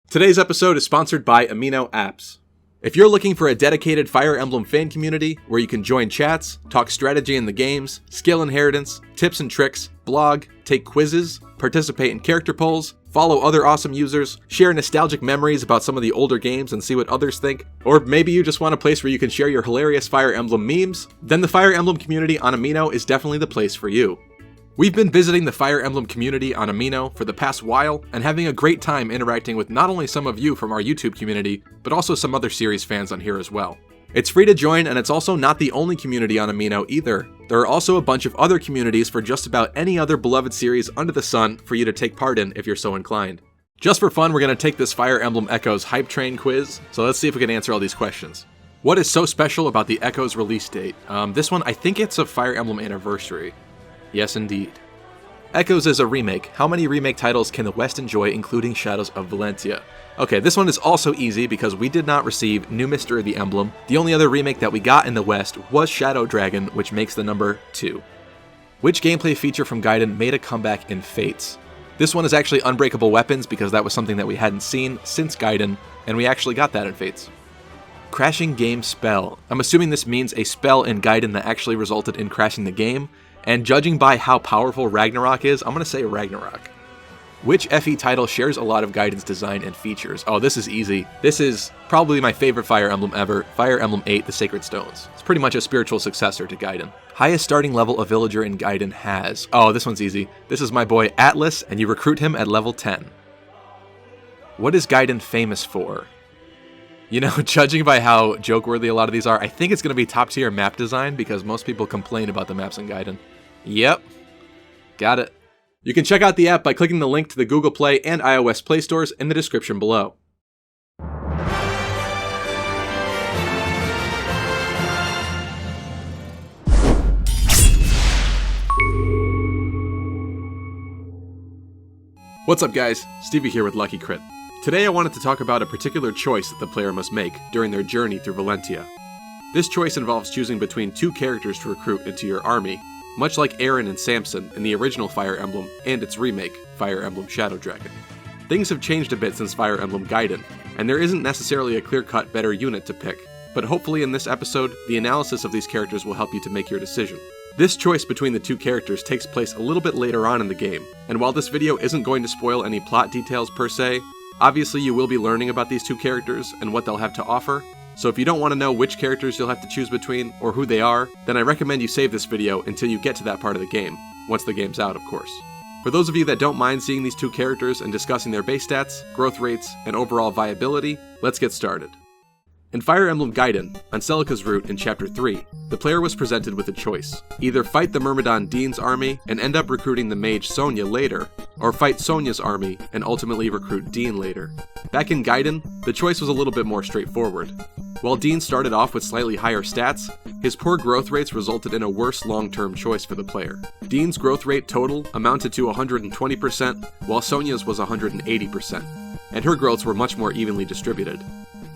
Today's episode is sponsored by Amino Apps. If you're looking for a dedicated Fire Emblem fan community where you can join chats, talk strategy in the games, skill inheritance, tips and tricks, blog, take quizzes, participate in character polls, follow other awesome users, share nostalgic memories about some of the older games and see what others think, or maybe you just want a place where you can share your hilarious Fire Emblem memes, then the Fire Emblem community on Amino is definitely the place for you. We've been visiting the Fire Emblem community on Amino for the past while and having a great time interacting with not only some of you from our YouTube community, but also some other series fans on here as well. It's free to join, and it's also not the only community on Amino either. There are also a bunch of other communities for just about any other beloved series under the sun for you to take part in if you're so inclined. Just for fun, we're going to take this Fire Emblem Echoes Hype Train quiz, so let's see if we can answer all these questions. What is so special about the Echoes release date? This one, I think it's a Fire Emblem anniversary. Yes, indeed. Echoes is a remake. How many remake titles can the West enjoy, including Shadows of Valentia? Okay, this one is also easy because we did not receive Newmstr the Emblem. The only other remake that we got in the West was Shadow Dragon, which makes the number 2. Which gameplay feature from Gaiden made a comeback in Fates? This one is actually Unbreakable Weapons because that was something that we hadn't seen since Gaiden, and we actually got that in Fates. Crashing game spell. I'm assuming this means a spell in Gaiden that actually resulted in crashing the game. And judging by how powerful Ragnarok is, I'm going to say Ragnarok. Which FE title shares a lot of Gaiden's design and features? Oh, this is easy. This is probably my favorite Fire Emblem ever, Fire Emblem 8, The Sacred Stones. It's pretty much a spiritual successor to Gaiden. Highest starting level a villager in Gaiden has. Oh, this one's easy. This is my boy Atlas, and you recruit him at level 10. What is Gaiden famous for? You know, judging by how joke-worthy a lot of these are, I think it's going to be top-tier map design because most people complain about the maps in Gaiden. Yep. Got it. You can check out the app by clicking the link to the Google Play and iOS Play stores in the description below. What's up guys, Stevie here with Lucky Crit. Today I wanted to talk about a particular choice that the player must make during their journey through Valentia. This choice involves choosing between two characters to recruit into your army, much like Aaron and Samson in the original Fire Emblem and its remake, Fire Emblem Shadow Dragon. Things have changed a bit since Fire Emblem Gaiden, and there isn't necessarily a clear-cut better unit to pick, but hopefully in this episode, the analysis of these characters will help you to make your decision. This choice between the two characters takes place a little bit later on in the game, and while this video isn't going to spoil any plot details per se, obviously you will be learning about these two characters and what they'll have to offer, so if you don't want to know which characters you'll have to choose between, or who they are, then I recommend you save this video until you get to that part of the game, once the game's out of course. For those of you that don't mind seeing these two characters and discussing their base stats, growth rates, and overall viability, let's get started. In Fire Emblem Gaiden, on Celica's route in Chapter 3, the player was presented with a choice. Either fight the Myrmidon Deen's army and end up recruiting the mage Sonya later, or fight Sonya's army and ultimately recruit Deen later. Back in Gaiden, the choice was a little bit more straightforward. While Deen started off with slightly higher stats, his poor growth rates resulted in a worse long-term choice for the player. Deen's growth rate total amounted to 120%, while Sonya's was 180%, and her growths were much more evenly distributed.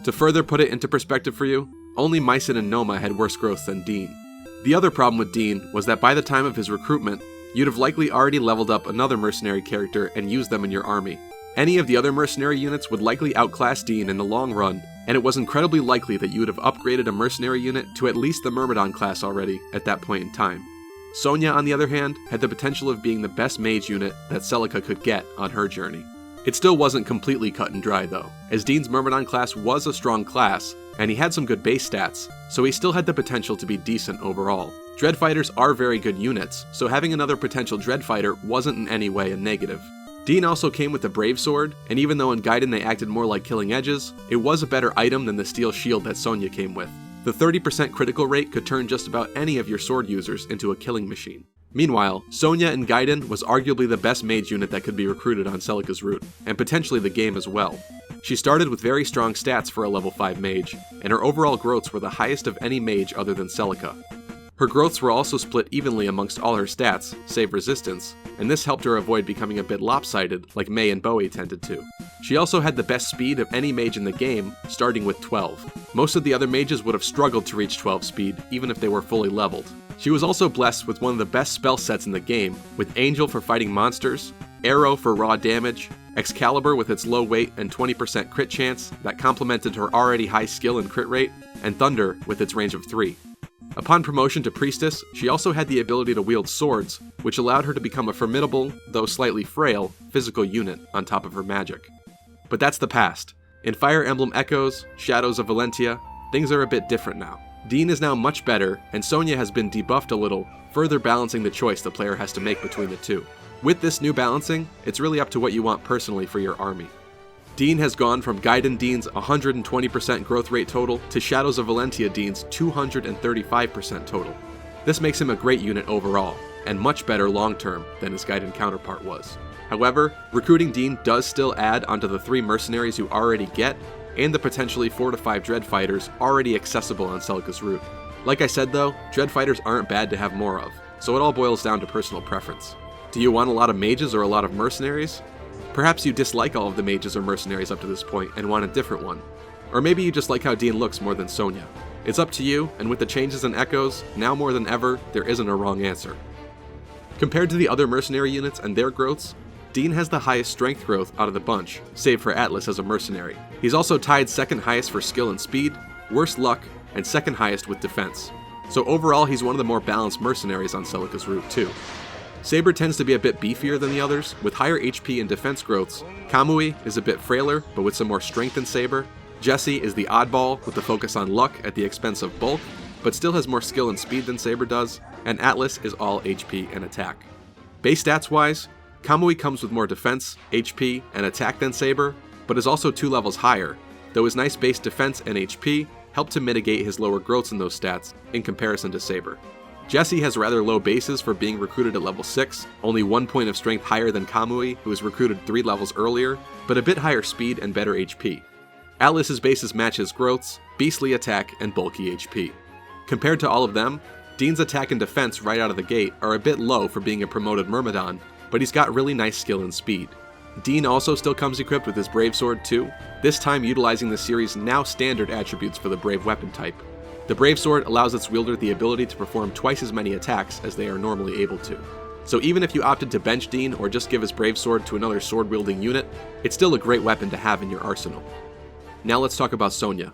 To further put it into perspective for you, only Mycen and Noma had worse growth than Deen. The other problem with Deen was that by the time of his recruitment, you'd have likely already leveled up another mercenary character and used them in your army. Any of the other mercenary units would likely outclass Deen in the long run, and it was incredibly likely that you would have upgraded a mercenary unit to at least the Myrmidon class already at that point in time. Sonya, on the other hand, had the potential of being the best mage unit that Celica could get on her journey. It still wasn't completely cut and dry though, as Deen's Myrmidon class was a strong class, and he had some good base stats, so he still had the potential to be decent overall. Dreadfighters are very good units, so having another potential Dreadfighter wasn't in any way a negative. Deen also came with the Brave Sword, and even though in Gaiden they acted more like Killing Edges, it was a better item than the Steel Shield that Sonya came with. The 30% critical rate could turn just about any of your sword users into a killing machine. Meanwhile, Sonya in Gaiden was arguably the best mage unit that could be recruited on Celica's route, and potentially the game as well. She started with very strong stats for a level 5 mage, and her overall growths were the highest of any mage other than Celica. Her growths were also split evenly amongst all her stats, save resistance, and this helped her avoid becoming a bit lopsided like May and Bowie tended to. She also had the best speed of any mage in the game, starting with 12. Most of the other mages would have struggled to reach 12 speed, even if they were fully leveled. She was also blessed with one of the best spell sets in the game, with Angel for fighting monsters, Arrow for raw damage, Excalibur with its low weight and 20% crit chance that complemented her already high skill and crit rate, and Thunder with its range of 3. Upon promotion to Priestess, she also had the ability to wield swords, which allowed her to become a formidable, though slightly frail, physical unit on top of her magic. But that's the past. In Fire Emblem Echoes, Shadows of Valentia, things are a bit different now. Deen is now much better, and Sonya has been debuffed a little, further balancing the choice the player has to make between the two. With this new balancing, it's really up to what you want personally for your army. Deen has gone from Gaiden Deen's 120% growth rate total to Shadows of Valentia Deen's 235% total. This makes him a great unit overall, and much better long-term than his Gaiden counterpart was. However, recruiting Deen does still add onto the 3 mercenaries you already get, and the potentially 4 to 5 Dread Fighters already accessible on Celica's route. Like I said though, Dread Fighters aren't bad to have more of, so it all boils down to personal preference. Do you want a lot of mages or a lot of mercenaries? Perhaps you dislike all of the mages or mercenaries up to this point and want a different one. Or maybe you just like how Deen looks more than Sonya. It's up to you, and with the changes in Echoes, now more than ever, there isn't a wrong answer. Compared to the other mercenary units and their growths, Deen has the highest strength growth out of the bunch, save for Atlas as a mercenary. He's also tied second highest for skill and speed, worst luck, and second highest with defense. So overall, he's one of the more balanced mercenaries on Celica's route too. Saber tends to be a bit beefier than the others, with higher HP and defense growths. Kamui is a bit frailer, but with some more strength than Saber. Jessie is the oddball, with the focus on luck at the expense of bulk, but still has more skill and speed than Saber does, and Atlas is all HP and attack. Base stats wise, Kamui comes with more defense, HP, and attack than Saber, but is also 2 levels higher, though his nice base defense and HP help to mitigate his lower growths in those stats in comparison to Saber. Jessie has rather low bases for being recruited at level 6, only 1 point of strength higher than Kamui, who was recruited 3 levels earlier, but a bit higher speed and better HP. Atlas's bases match his growths, beastly attack, and bulky HP. Compared to all of them, Deen's attack and defense right out of the gate are a bit low for being a promoted Myrmidon, but he's got really nice skill and speed. Deen also still comes equipped with his Brave Sword too, this time utilizing the series' now standard attributes for the Brave weapon type. The Brave Sword allows its wielder the ability to perform twice as many attacks as they are normally able to. So even if you opted to bench Deen or just give his Brave Sword to another sword-wielding unit, it's still a great weapon to have in your arsenal. Now let's talk about Sonya.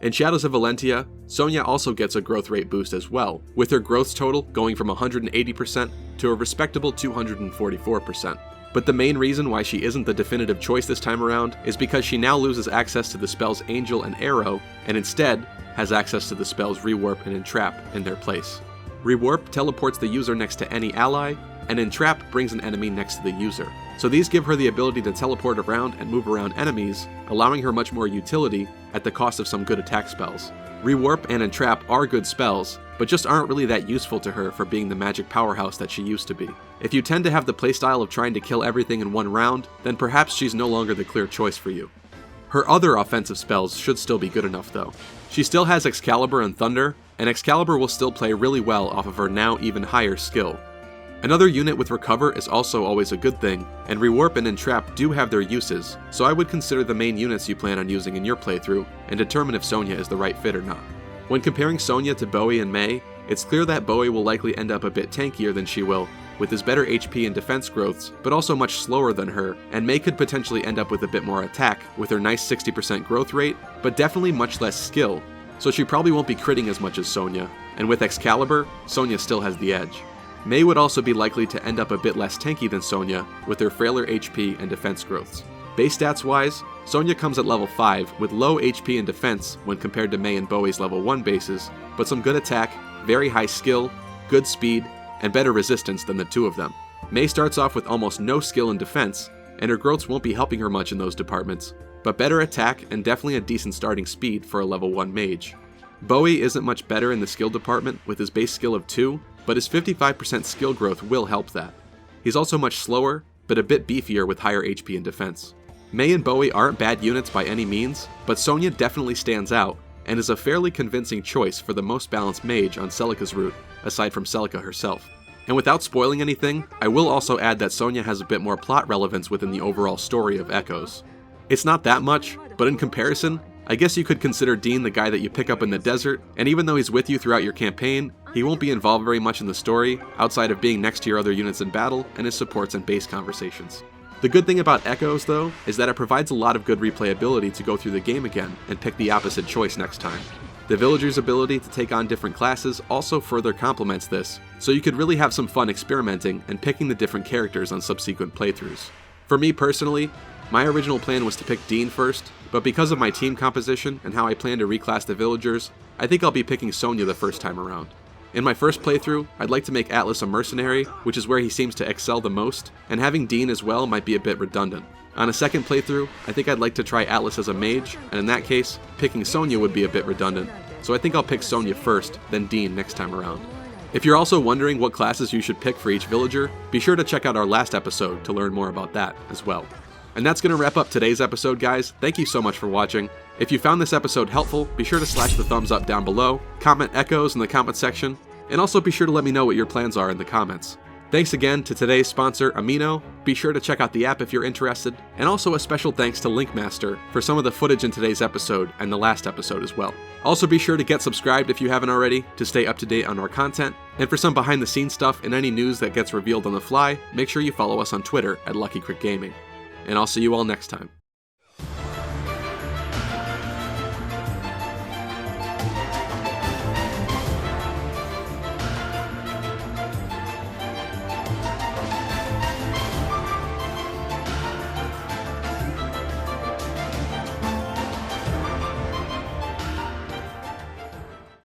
In Shadows of Valentia, Sonya also gets a growth rate boost as well, with her growth total going from 180% to a respectable 244%. But the main reason why she isn't the definitive choice this time around is because she now loses access to the spells Angel and Arrow, and instead has access to the spells Rewarp and Entrap in their place. Rewarp teleports the user next to any ally, and Entrap brings an enemy next to the user. So these give her the ability to teleport around and move around enemies, allowing her much more utility at the cost of some good attack spells. Rewarp and Entrap are good spells, but just aren't really that useful to her for being the magic powerhouse that she used to be. If you tend to have the playstyle of trying to kill everything in one round, then perhaps she's no longer the clear choice for you. Her other offensive spells should still be good enough though. She still has Excalibur and Thunder, and Excalibur will still play really well off of her now even higher skill. Another unit with Recover is also always a good thing, and Rewarp and Entrap do have their uses, so I would consider the main units you plan on using in your playthrough, and determine if Sonya is the right fit or not. When comparing Sonya to Bowie and May, it's clear that Bowie will likely end up a bit tankier than she will, with his better HP and defense growths, but also much slower than her, and May could potentially end up with a bit more attack, with her nice 60% growth rate, but definitely much less skill, so she probably won't be critting as much as Sonya, and with Excalibur, Sonya still has the edge. May would also be likely to end up a bit less tanky than Sonya, with her frailer HP and defense growths. Base stats wise, Sonya comes at level 5 with low HP and defense when compared to May and Bowie's level 1 bases, but some good attack, very high skill, good speed, and better resistance than the two of them. May starts off with almost no skill and defense, and her growths won't be helping her much in those departments, but better attack and definitely a decent starting speed for a level 1 mage. Bowie isn't much better in the skill department with his base skill of 2, but his 55% skill growth will help that. He's also much slower, but a bit beefier with higher HP and defense. May and Bowie aren't bad units by any means, but Sonya definitely stands out, and is a fairly convincing choice for the most balanced mage on Celica's route, aside from Celica herself. And without spoiling anything, I will also add that Sonya has a bit more plot relevance within the overall story of Echoes. It's not that much, but in comparison, I guess you could consider Deen the guy that you pick up in the desert, and even though he's with you throughout your campaign, he won't be involved very much in the story, outside of being next to your other units in battle and his supports and base conversations. The good thing about Echoes, though, is that it provides a lot of good replayability to go through the game again and pick the opposite choice next time. The villager's ability to take on different classes also further complements this, so you could really have some fun experimenting and picking the different characters on subsequent playthroughs. For me personally, my original plan was to pick Deen first, but because of my team composition and how I plan to reclass the villagers, I think I'll be picking Sonya the first time around. In my first playthrough, I'd like to make Atlas a mercenary, which is where he seems to excel the most, and having Deen as well might be a bit redundant. On a second playthrough, I think I'd like to try Atlas as a mage, and in that case, picking Sonya would be a bit redundant, so I think I'll pick Sonya first, then Deen next time around. If you're also wondering what classes you should pick for each villager, be sure to check out our last episode to learn more about that as well. And that's going to wrap up today's episode, guys. Thank you so much for watching. If you found this episode helpful, be sure to slash the thumbs up down below, comment Echoes in the comment section, and also be sure to let me know what your plans are in the comments. Thanks again to today's sponsor, Amino. Be sure to check out the app if you're interested, and also a special thanks to Linkmstr for some of the footage in today's episode and the last episode as well. Also be sure to get subscribed if you haven't already to stay up to date on our content, and for some behind the scenes stuff and any news that gets revealed on the fly, make sure you follow us on Twitter at LuckyCritGaming. And I'll see you all next time.